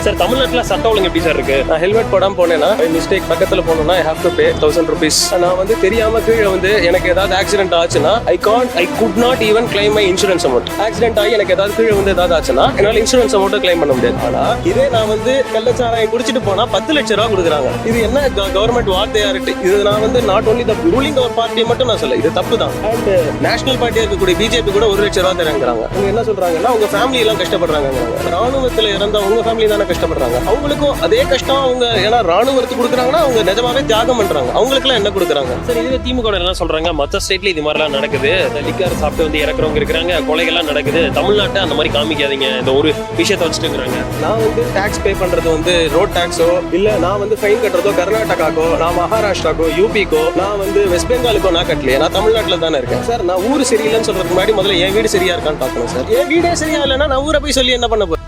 Sir தமிழ்நாட்டில் சட்டம் ஒழுங்கு எப்படி சார் இருக்கு? நான் ஹெல்மெட் போடாம போனேன்னா மிஸ்டேக் பக்கத்தில் போனோம்னா I have to pay 1000 rupees. நான் வந்து தெரியாம கீழே வந்து எனக்கு ஏதாவது ஆக்சிடென்ட் ஆச்சுன்னா I could not even claim my insurance amount. Accident ஆகி எனக்கு ஏதாவது கீழே வந்து ஏதாவது ஆச்சுன்னா என்னால் இன்சூரன்ஸ் அமௌண்ட் கிளைம் பண்ண முடியாது. ஆனா இதே நான் வந்து கள்ளச்சாராயம் குடிச்சிட்டு போனா 10 லட்சம் ரூபாய் கொடுக்குறாங்க. இது என்ன கவர்மெண்ட் வார்த்தையா இருக்கு? இது நான் வந்து நாட் ஒன்லி த ரூலிங் ஒரு பார்ட்டியை மட்டும் நான் சொல்ல, இது தப்பு தான். அண்ட் நேஷனல் பார்ட்டியா இருக்கக்கூடிய பிஜேபி கூட 1 லட்சம் ரூபாய் தராங்கிறாங்க. அவங்க என்ன சொல்றாங்கன்னா உங்க ஃபேமிலி எல்லாம் கஷ்டப்படுறாங்க. ராணுவத்தில் இறந்த உங்க ஃபேமிலி தானே கஷ்டப்படுறாங்க. அவங்களுக்கும் அதே கஷ்டம். அவங்க ஏன்னா ராணுவத்துக்கு கொடுக்குறாங்கன்னா அவங்க நிஜமாவே தியாகம் பண்றாங்க. அவங்களுக்கு எல்லாம் என்ன கொடுக்குறாங்க? சார் இதுவே திமுக என்ன சொல்றாங்க, மற்ற ஸ்டேட்ல இது மாதிரிலாம் நடக்குது, லிக்கர் சாப்பிட்டு வந்து இறக்குறவங்க இருக்கிறாங்க, கொலைகள்லாம் நடக்குது, தமிழ்நாட்டை அந்த மாதிரி காமிக்காதீங்க, இந்த ஒரு விஷயத்தை வச்சுட்டுங்கிறாங்க. நான் வந்து டாக்ஸ் பே பண்றது வந்து ரோட் டாக்ஸோ இல்ல நான் வந்து ஃபைன் கட்டுறதோ கர்நாடகாக்கோ நான் மகாராஷ்டிராக்கோ யூபிக்கோ நான் வந்து வெஸ்ட் பெங்காலுக்கோ நான் கட்டலையே, நான் தமிழ்நாட்டில் தானே இருக்கேன். சார் நான் ஊர் சரியில்லைன்னு சொல்றதுக்கு முன்னாடி முதல்ல என் வீடு சரியா இருக்கான்னு பார்க்கணும் சார். என் வீடே சரியா இல்லைன்னா நான் ஊரை போய் சொல்லி என்ன பண்ண போறேன்?